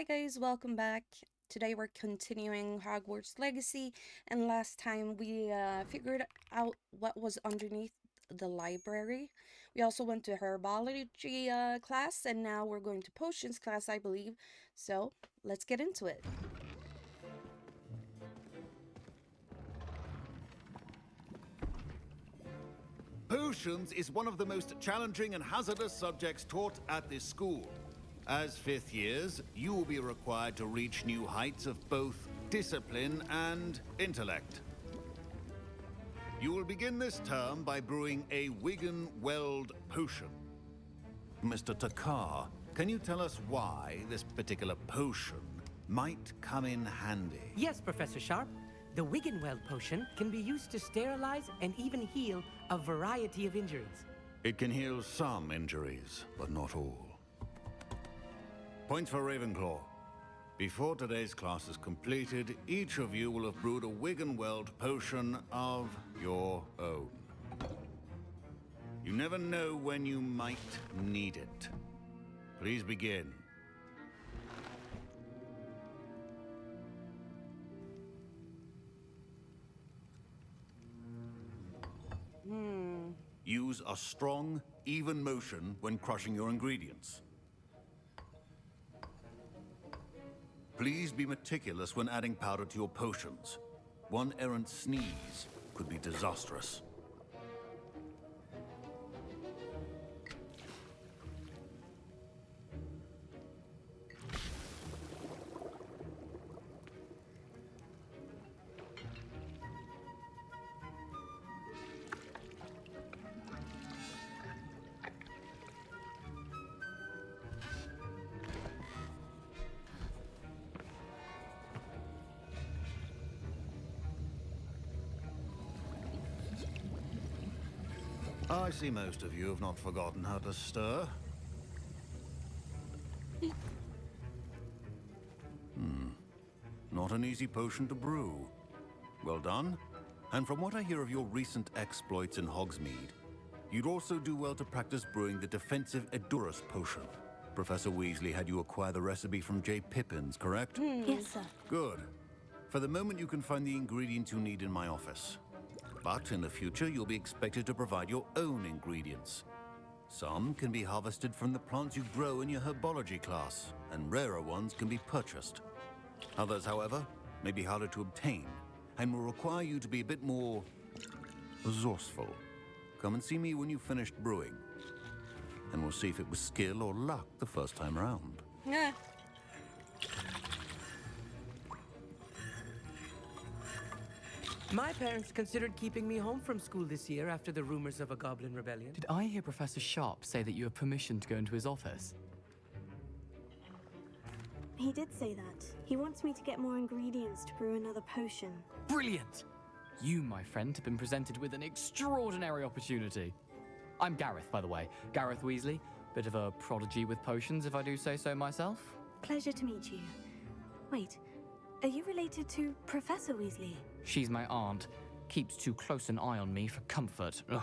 Hi guys, welcome back. Today we're continuing Hogwarts Legacy, and last time we figured out what was underneath the library. We also went to herbology class, and now we're going to potions class, I believe. So let's get into it. Potions is one of the most challenging and hazardous subjects taught at this school. As fifth years, you will be required to reach new heights of both discipline and intellect. You will begin this term by brewing a Wiggenweld potion. Mr. Takar, can you tell us why this particular potion might come in handy? Yes, Professor Sharp. The Wiggenweld potion can be used to sterilize and even heal a variety of injuries. It can heal some injuries, but not all. Points for Ravenclaw. Before today's class is completed, each of you will have brewed a Wiggenweld potion of your own. You never know when you might need it. Please begin. Use a strong, even motion when crushing your ingredients. Please be meticulous when adding powder to your potions. One errant sneeze could be disastrous. I see most of you have not forgotten how to stir. Not an easy potion to brew. Well done. And from what I hear of your recent exploits in Hogsmeade, you'd also do well to practice brewing the defensive Edurus potion. Professor Weasley had you acquire the recipe from J. Pippins, correct? Yes, sir. Good. For the moment, you can find the ingredients you need in my office. But in the future, you'll be expected to provide your own ingredients. Some can be harvested from the plants you grow in your herbology class, and rarer ones can be purchased. Others, however, may be harder to obtain, and will require you to be a bit more resourceful. Come and see me when you've finished brewing, and we'll see if it was skill or luck the first time around. Yeah. My parents considered keeping me home from school this year after the rumors of a goblin rebellion. Did I hear Professor Sharp say that you have permission to go into his office? He did say that. He wants me to get more ingredients to brew another potion. Brilliant! You, my friend, have been presented with an extraordinary opportunity. I'm Gareth, by the way. Gareth Weasley. Bit of a prodigy with potions, if I do say so myself. Pleasure to meet you. Wait, are you related to Professor Weasley? She's my aunt. Keeps too close an eye on me for comfort. Ugh.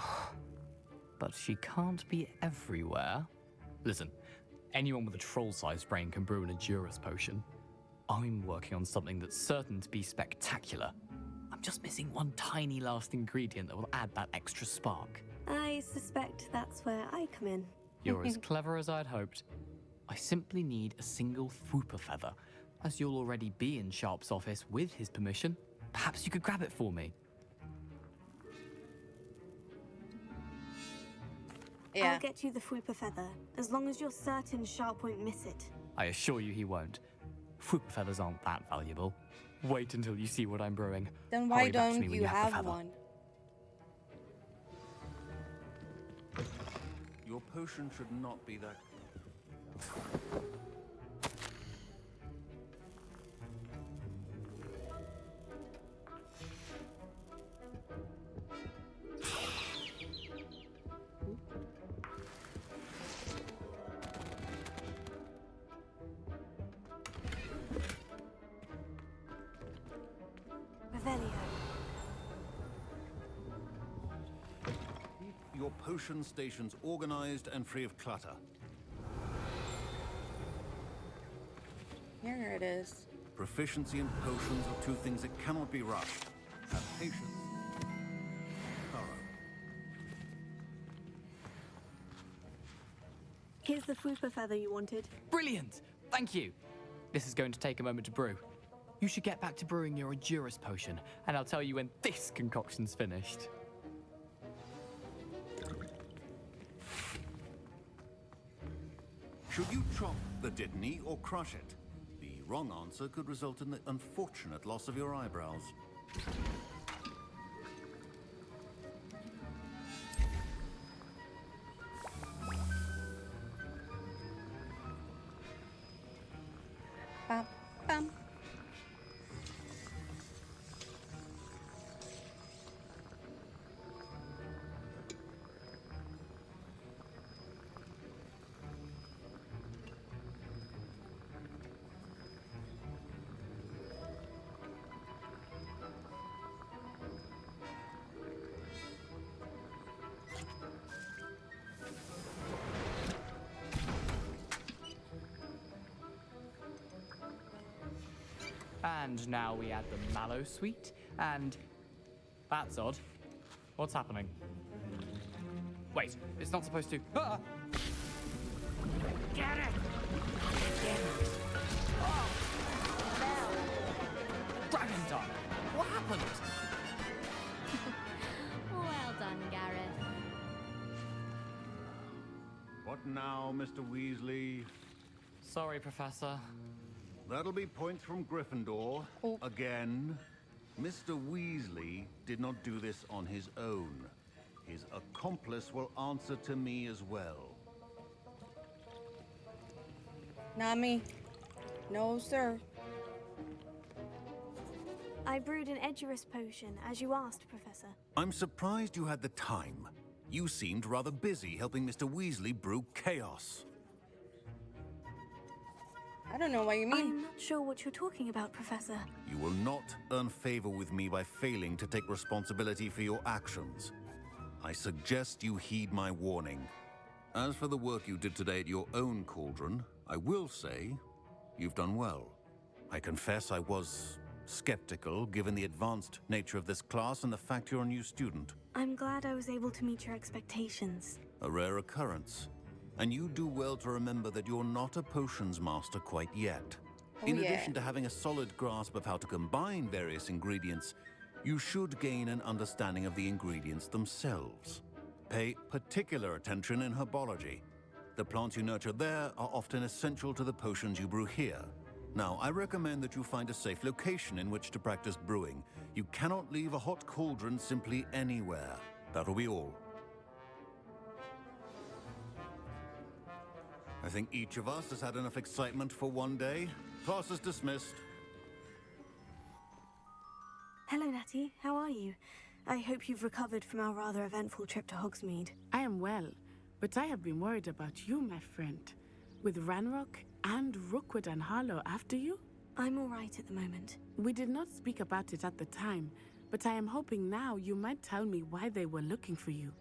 But she can't be everywhere. Listen, anyone with a troll-sized brain can brew an Edurus potion. I'm working on something that's certain to be spectacular. I'm just missing one tiny last ingredient that will add that extra spark. I suspect that's where I come in. You're as clever as I'd hoped. I simply need a single Fwooper feather. As you'll already be in Sharp's office with his permission, perhaps you could grab it for me. Yeah. I'll get you the Fwooper feather, as long as you're certain Sharp won't miss it. I assure you he won't. Fwooper feathers aren't that valuable. Wait until you see what I'm brewing. Then why Hurry back to don't me when you the have feather. one? Your potion should not be that... Revelio. Keep your potion stations organized and free of clutter. Here it is. Proficiency and potions are two things that cannot be rushed. Have patience. Thorough. Here's the fupa feather you wanted. Brilliant! Thank you! This is going to take a moment to brew. You should get back to brewing your Adurus potion, and I'll tell you when this concoction's finished. Should you chop the Dittany or crush it? The wrong answer could result in the unfortunate loss of your eyebrows. Bum, bum. And now we add the mallow sweet, and... That's odd. What's happening? Wait, it's not supposed to... Ah! Get it! Oh! Dragon what happened? Well done, Gareth. What now, Mr. Weasley? Sorry, Professor. That'll be points from Gryffindor. Oh. Again. Mr. Weasley did not do this on his own. His accomplice will answer to me as well. Not me. No, sir. I brewed an Edurus potion, as you asked, Professor. I'm surprised you had the time. You seemed rather busy helping Mr. Weasley brew chaos. I don't know what you mean. I'm not sure what you're talking about, Professor. You will not earn favor with me by failing to take responsibility for your actions. I suggest you heed my warning. As for the work you did today at your own cauldron, I will say you've done well. I confess I was skeptical given the advanced nature of this class and the fact you're a new student. I'm glad I was able to meet your expectations. A rare occurrence. And you do well to remember that you're not a potions master quite yet. In yeah. addition to having a solid grasp of how to combine various ingredients, you should gain an understanding of the ingredients themselves. Pay particular attention in herbology. The plants you nurture there are often essential to the potions you brew here. Now, I recommend that you find a safe location in which to practice brewing. You cannot leave a hot cauldron simply anywhere. That'll be all. I think each of us has had enough excitement for one day. Class is dismissed. Hello, Natty. How are you? I hope you've recovered from our rather eventful trip to Hogsmeade. I am well, but I have been worried about you, my friend. With Ranrock and Rookwood and Harlow after you? I'm all right at the moment. We did not speak about it at the time, but I am hoping now you might tell me why they were looking for you.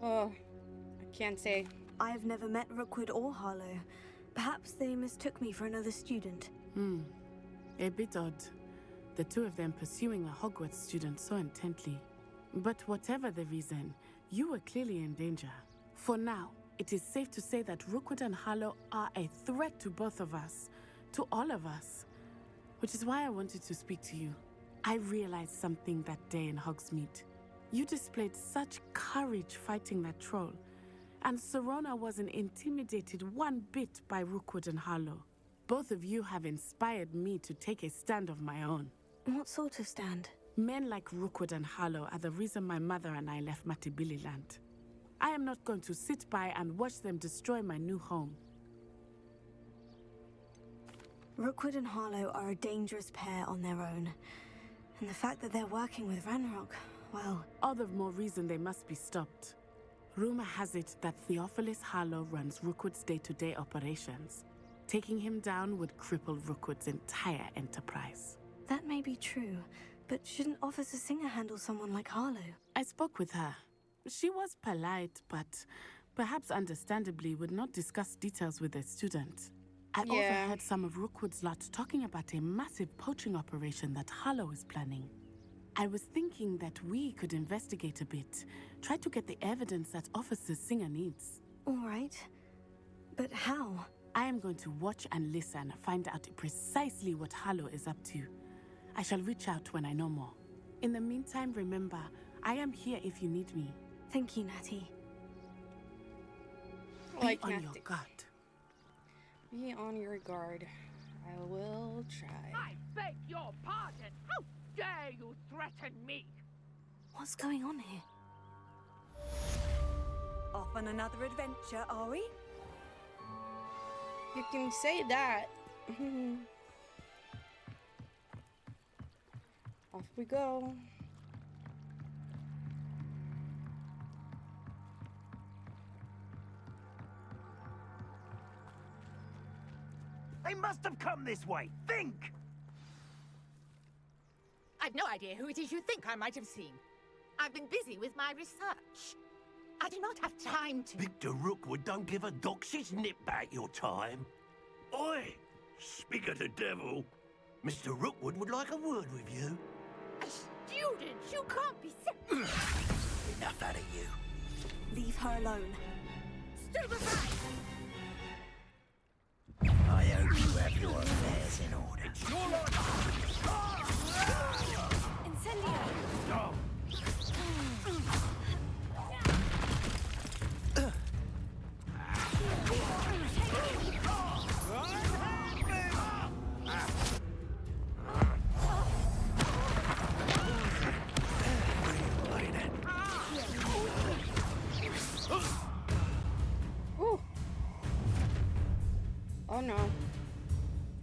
Oh, I can't say. I've never met Rookwood or Harlow. Perhaps they mistook me for another student. A bit odd. The two of them pursuing a Hogwarts student so intently. But whatever the reason, you were clearly in danger. For now, it is safe to say that Rookwood and Harlow are a threat to both of us. To all of us. Which is why I wanted to speak to you. I realized something that day in Hogsmeade. You displayed such courage fighting that troll. And Serona wasn't intimidated one bit by Rookwood and Harlow. Both of you have inspired me to take a stand of my own. What sort of stand? Men like Rookwood and Harlow are the reason my mother and I left Matabeleland. I am not going to sit by and watch them destroy my new home. Rookwood and Harlow are a dangerous pair on their own. And the fact that they're working with Ranrock, well... All the more reason they must be stopped. Rumor has it that Theophilus Harlow runs Rookwood's day-to-day operations. Taking him down would cripple Rookwood's entire enterprise. That may be true, but shouldn't Officer Singer handle someone like Harlow? I spoke with her. She was polite, but perhaps understandably would not discuss details with a student. I Yeah. overheard some of Rookwood's lot talking about a massive poaching operation that Harlow is planning. I was thinking that we could investigate a bit, try to get the evidence that Officer Singer needs. All right. But how? I am going to watch and listen, find out precisely what Harlow is up to. I shall reach out when I know more. In the meantime, remember, I am here if you need me. Thank you, Natty. Like Be on not your to- guard. Be on your guard. I will try. I beg your pardon. How dare you threaten me? What's going on here? Off on another adventure, are we? You can say that. Off we go. They must have come this way. Think! I've no idea who it is you think I might have seen. I've been busy with my research. I do not have time to... Victor Rookwood don't give a doxy's nip back your time. Oi! Speak of the devil. Mr. Rookwood would like a word with you. A student? You can't be... Enough out of you. Leave her alone. Stay aside! I hope you have your affairs in order. It's your Incendio! Ooh. Oh no.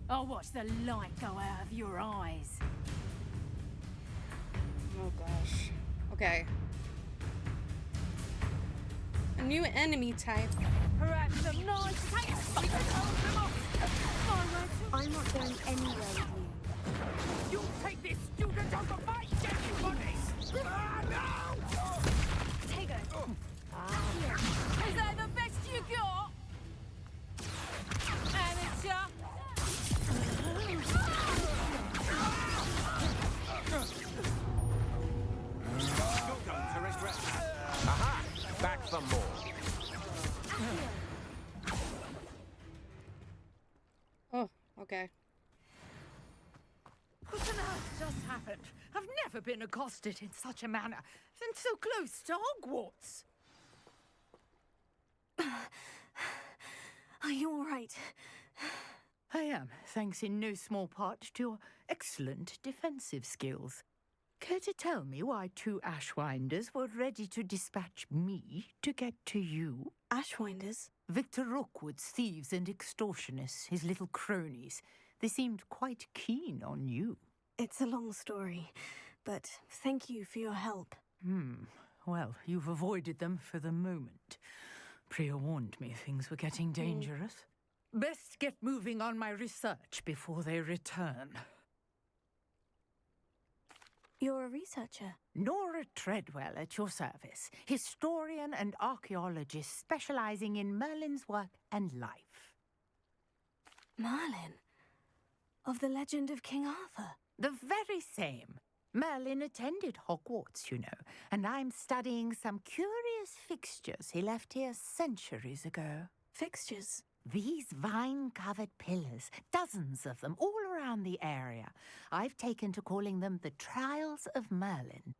I'll watch the light go out of your eyes. Oh gosh. Okay. A new enemy type. Perhaps some nice takes. I'm not going anywhere with you. You take this student over my dead bodies! Ah, no! Take her. Is that the best you got? Amateur? Aha! Back for more. Oh, okay. What on earth just happened? I've never been accosted in such a manner, and so close to Hogwarts. Are you all right? I am, thanks in no small part to your excellent defensive skills. Care to tell me why two Ashwinders were ready to dispatch me to get to you? Ashwinders? Victor Rookwood's thieves and extortionists, his little cronies. They seemed quite keen on you. It's a long story, but thank you for your help. Well, you've avoided them for the moment. Priya warned me things were getting dangerous. Best get moving on my research before they return. You're a researcher. Nora Treadwell at your service, historian and archaeologist specializing in Merlin's work and life. Merlin? Of the legend of King Arthur? The very same. Merlin attended Hogwarts, you know, and I'm studying some curious fixtures he left here centuries ago. Fixtures? These vine-covered pillars, dozens of them, all around the area. I've taken to calling them the Trials of Merlin.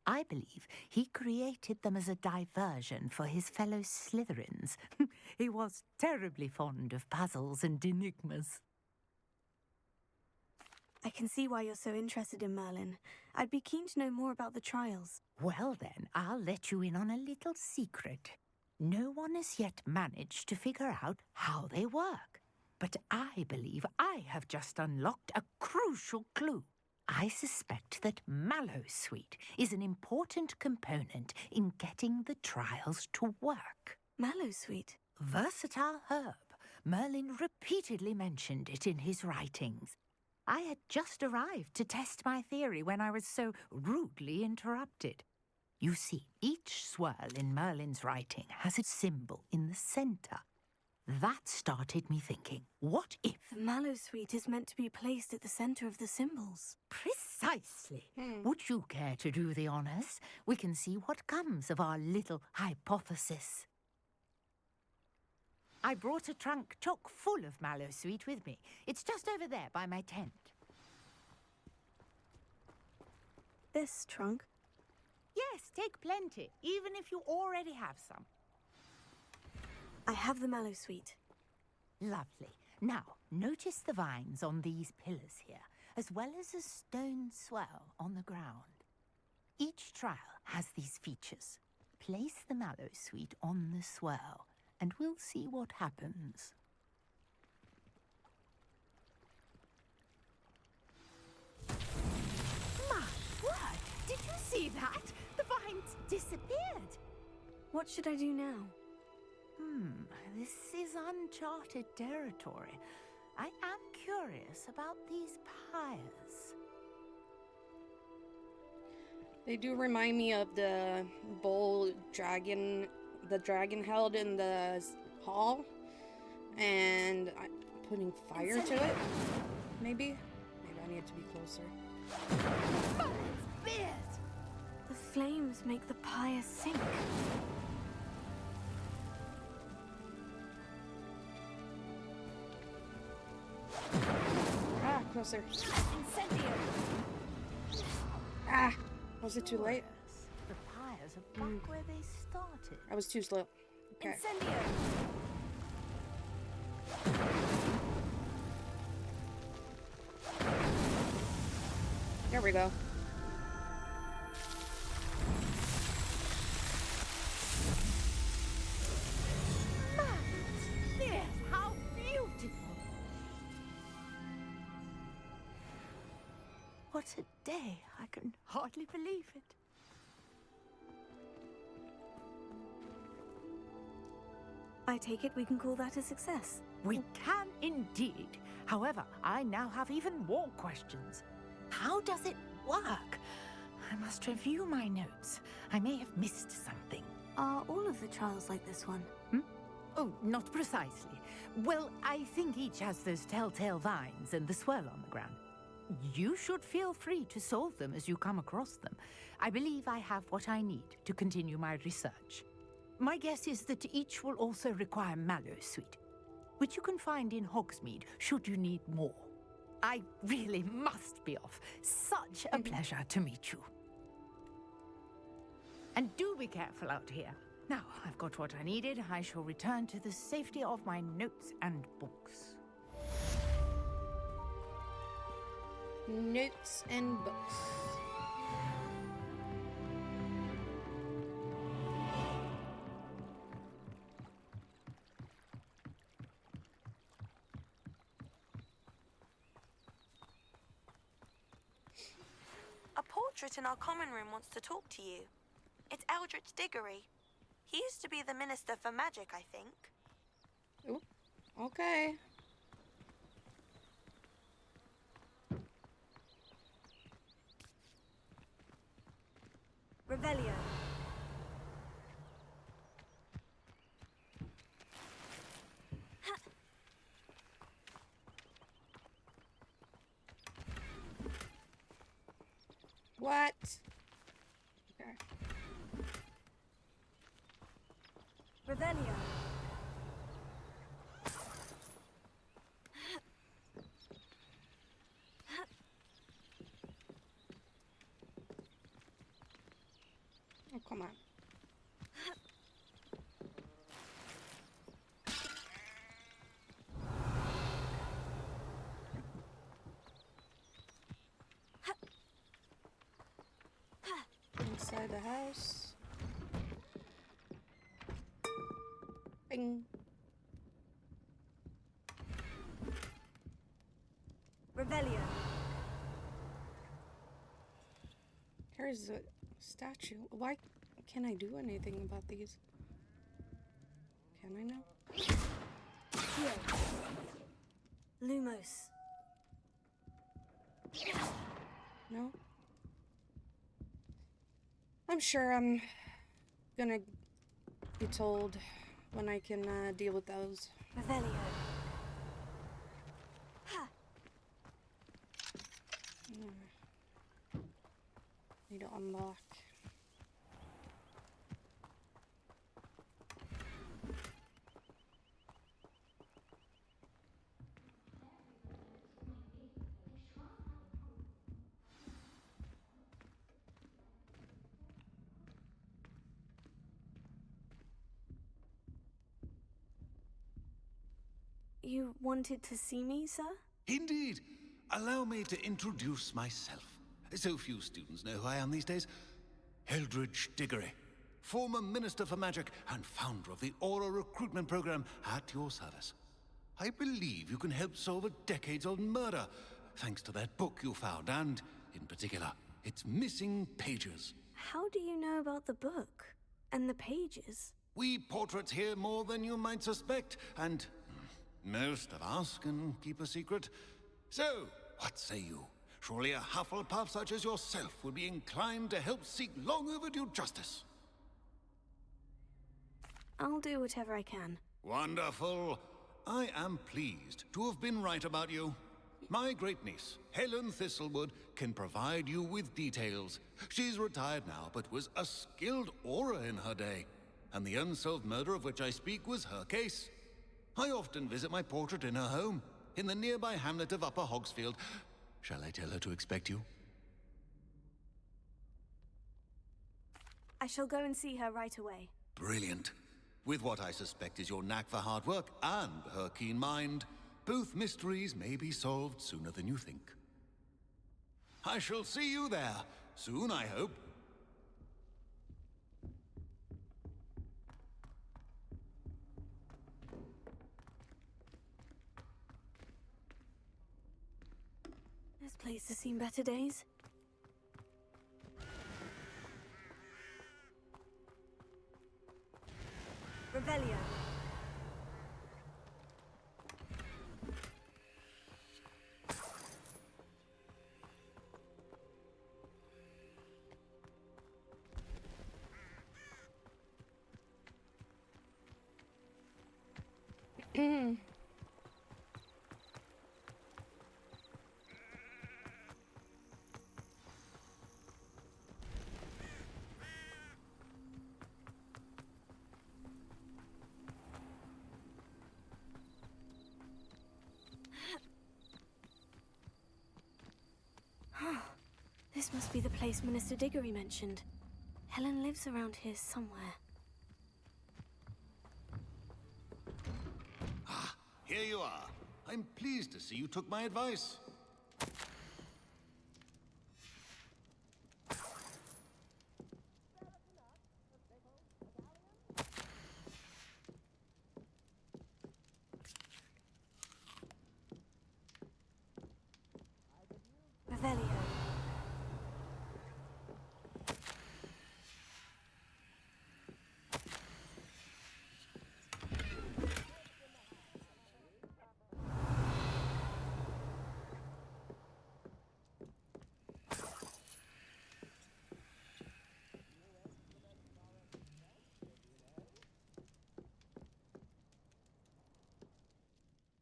I believe he created them as a diversion for his fellow Slytherins. He was terribly fond of puzzles and enigmas. I can see why you're so interested in Merlin. I'd be keen to know more about the trials. Well then, I'll let you in on a little secret. No one has yet managed to figure out how they work. But I believe I have just unlocked a crucial clue. I suspect that Mallowsweet is an important component in getting the trials to work. Mallowsweet? Versatile herb. Merlin repeatedly mentioned it in his writings. I had just arrived to test my theory when I was so rudely interrupted. You see, each swirl in Merlin's writing has its symbol in the center. That started me thinking, what if? The Mallow Suite is meant to be placed at the center of the symbols. Precisely. Would you care to do the honors? We can see what comes of our little hypothesis. I brought a trunk chock full of Mallow Sweet with me. It's just over there by my tent. This trunk? Yes, take plenty, even if you already have some. I have the Mallow Suite. Lovely. Now, notice the vines on these pillars here, as well as a stone swell on the ground. Each trial has these features. Place the Mallow Sweet on the swell, and we'll see what happens. My word! Did you see that? The vines disappeared. What should I do now? This is uncharted territory. I am curious about these pyres. They do remind me of the bull dragon, the dragon held in the hall, and I'm putting fire to it. Maybe I need to be closer. The flames make the pyre sink. Ah, closer. Incendio. Ah, was it too late? The pyres are back where they started. I was too slow. Okay. Incendio. There we go. Yes, how beautiful. What a day. I can hardly believe it. I take it we can call that a success. We can indeed. However, I now have even more questions. How does it work? I must review my notes. I may have missed something. Are all of the trials like this one? Oh, not precisely. Well, I think each has those telltale vines and the swirl on the ground. You should feel free to solve them as you come across them. I believe I have what I need to continue my research. My guess is that each will also require Mallow Sweet, which you can find in Hogsmeade should you need more. I really must be off. Such a pleasure to meet you. And do be careful out here. Now, I've got what I needed. I shall return to the safety of my notes and books. Notes and books. A portrait in our common room wants to talk to you. It's Eldritch Diggory. He used to be the Minister for Magic, I think. Ooh, okay. Revelio. What? Okay. Revelio. Oh, come on. Inside the house. Bing. Revelio. Here's a statue. Why can't I do anything about these? Can I now? Here. Lumos. No? I'm sure I'm gonna be told when I can deal with those. Revelio. Need to unlock. You wanted to see me, sir? Indeed. Allow me to introduce myself. So few students know who I am these days. Hildish Diggory, former Minister for Magic and founder of the Aura recruitment program at your service. I believe you can help solve a decades-old murder, thanks to that book you found, and, in particular, its missing pages. How do you know about the book? And the pages? We portraits hear more than you might suspect, and most of us can keep a secret. So, what say you? Surely a hufflepuff such as yourself would be inclined to help seek long overdue justice. I'll do whatever I can. Wonderful. I am pleased to have been right about you. My great-niece, Helen Thistlewood, can provide you with details. She's retired now, but was a skilled aura in her day. And the unsolved murder of which I speak was her case. I often visit my portrait in her home, in the nearby hamlet of Upper Hogsfield. Shall I tell her to expect you? I shall go and see her right away. Brilliant. With what I suspect is your knack for hard work and her keen mind, both mysteries may be solved sooner than you think. I shall see you there, soon I hope. This place has seen better days. Revelio. This must be the place Minister Diggory mentioned. Helen lives around here somewhere. Ah, here you are. I'm pleased to see you took my advice. Revelio.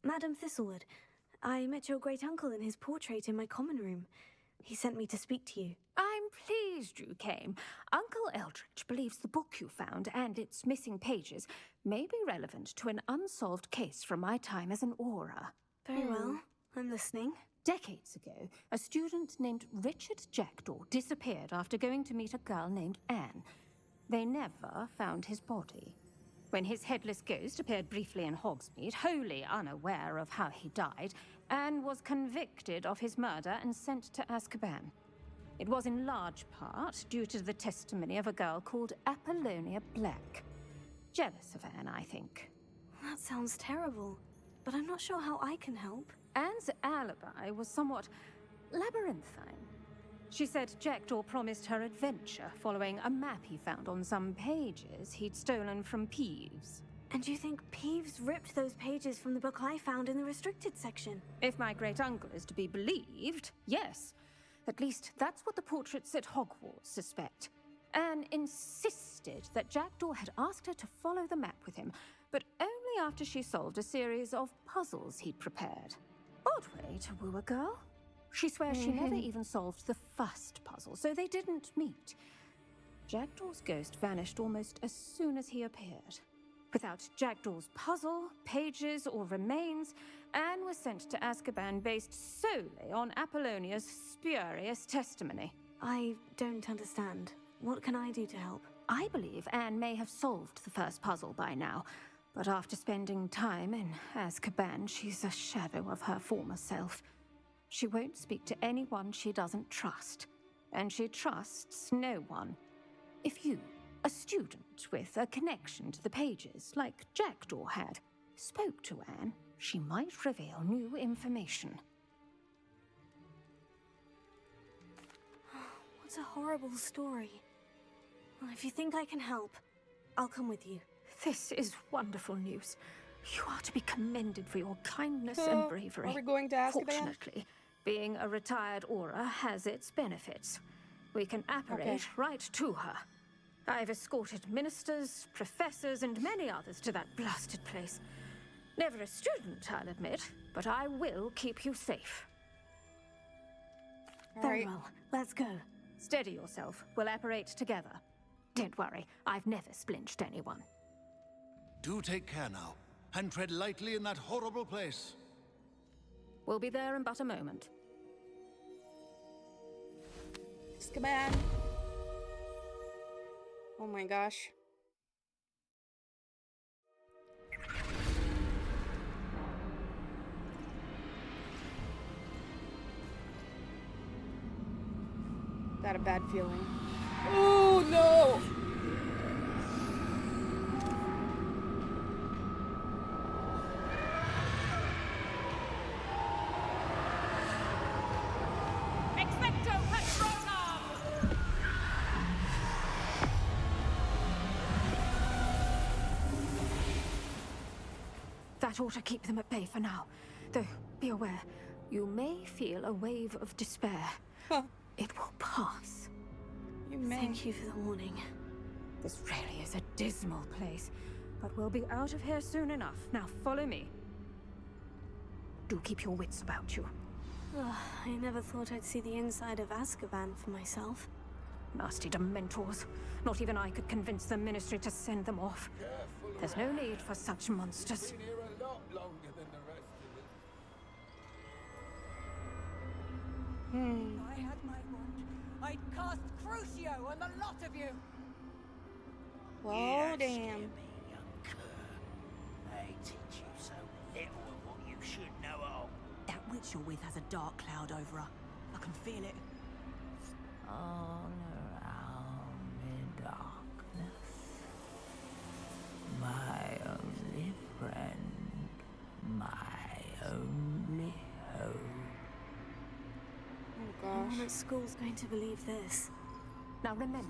Madam Thistlewood, I met your great-uncle in his portrait in my common room. He sent me to speak to you. I'm pleased you came. Uncle Eldritch believes the book you found and its missing pages may be relevant to an unsolved case from my time as an aura. Very well. I'm listening. Decades ago, a student named Richard Jackdaw disappeared after going to meet a girl named Anne. They never found his body. When his headless ghost appeared briefly in Hogsmeade, wholly unaware of how he died, Anne was convicted of his murder and sent to Azkaban. It was in large part due to the testimony of a girl called Apollonia Black. Jealous of Anne, I think. That sounds terrible, but I'm not sure how I can help. Anne's alibi was somewhat labyrinthine. She said Jackdaw promised her adventure following a map he found on some pages he'd stolen from Peeves. And you think Peeves ripped those pages from the book I found in the restricted section? If my great-uncle is to be believed, yes. At least that's what the portraits at Hogwarts suspect. Anne insisted that Jackdaw had asked her to follow the map with him, but only after she solved a series of puzzles he'd prepared. Odd way to woo a girl. She swears she never even solved the first puzzle, so they didn't meet. Jackdaw's ghost vanished almost as soon as he appeared. Without Jackdaw's puzzle, pages, or remains, Anne was sent to Azkaban based solely on Apollonia's spurious testimony. I don't understand. What can I do to help? I believe Anne may have solved the first puzzle by now, but after spending time in Azkaban, she's a shadow of her former self. She won't speak to anyone she doesn't trust, and she trusts no one. If you, a student with a connection to the pages, like Jackdaw had, spoke to Anne, she might reveal new information. What a horrible story. Well, if you think I can help, I'll come with you. This is wonderful news. You are to be commended for your kindness and bravery. Are we going to Azkaban? Fortunately, being a retired Auror has its benefits. We can apparate right to her. I've escorted ministers, professors, and many others to that blasted place. Never a student, I'll admit, but I will keep you safe. Very well. Let's go. Steady yourself. We'll apparate together. Don't worry, I've never splinched anyone. Do take care now, and tread lightly in that horrible place. We'll be there in but a moment. Azkaban. Oh my gosh. Got a bad feeling. Oh no! Expecto Patronum! That ought to keep them at bay for now. Though, be aware, you may feel a wave of despair. Huh. It will pass. You may. Thank you for the warning. This really is a dismal place, but we'll be out of here soon enough. Now follow me. Do keep your wits about you. I never thought I'd see the inside of Azkaban for myself. Nasty Dementors. Not even I could convince the Ministry to send them off. There's no need for such monsters. Been here a lot longer than the rest of us. I had my wand. I'd cast Crucio on the lot of you. Oh, damn. They teach you so little of what you should know of. That witch you're with has a dark cloud over her. I can feel it. All around in darkness, my only friend, my only hope. Oh No gosh. one at school's going to believe this. Now remember,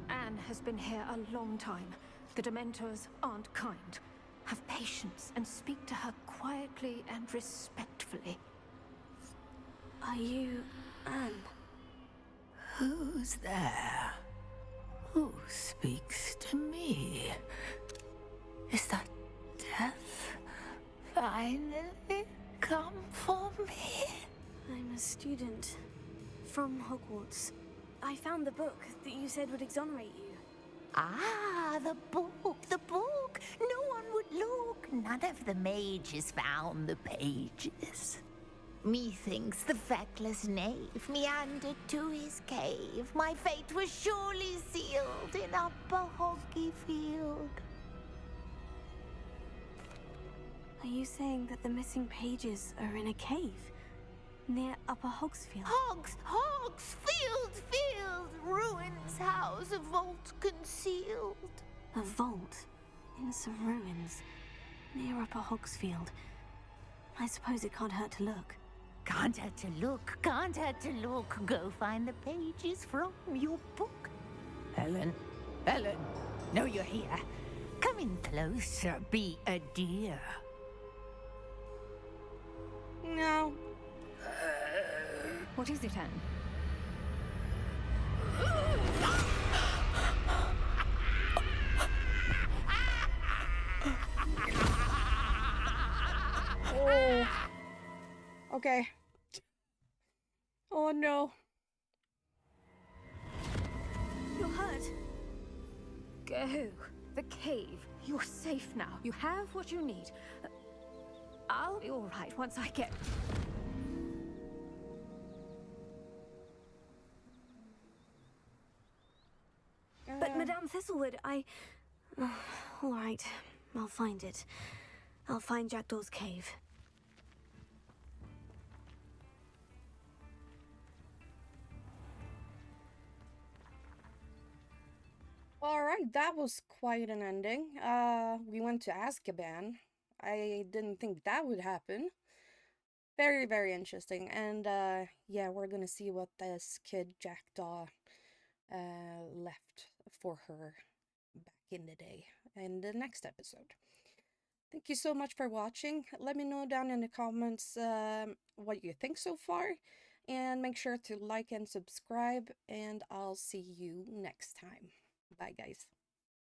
Anne has been here a long time. The Dementors aren't kind. Have patience and speak to her quietly and respectfully. Are you Anne? Who's there? Who speaks to me? Is that death finally come for me? I'm a student from Hogwarts. I found the book that you said would exonerate you. Ah, the book, the book. No one would look. None of the mages found the pages. Methinks the feckless knave meandered to his cave. My fate was surely sealed in Upper Hoggyfield. Are you saying that the missing pages are in a cave near Upper Hogsfield? Field, ruins house, a vault concealed. A vault in some ruins near Upper Hogsfield. I suppose it can't hurt to look. Can't hurt to look, can't hurt to look. Go find the pages from your book. Helen, know you're here. Come in closer, be a dear. No. What is it, Anne? Okay. Oh no. You're hurt. Go. The cave. You're safe now. You have what you need. I'll be all right once I get... But Madame Thistlewood, all right, I'll find it. I'll find Jackdaw's cave. Alright, that was quite an ending. We went to Azkaban. I didn't think that would happen. Very, very interesting. And, yeah, we're gonna see what this kid Jackdaw left for her back in the day in the next episode. Thank you so much for watching. Let me know down in the comments what you think so far. And make sure to like and subscribe. And I'll see you next time. Bye, guys.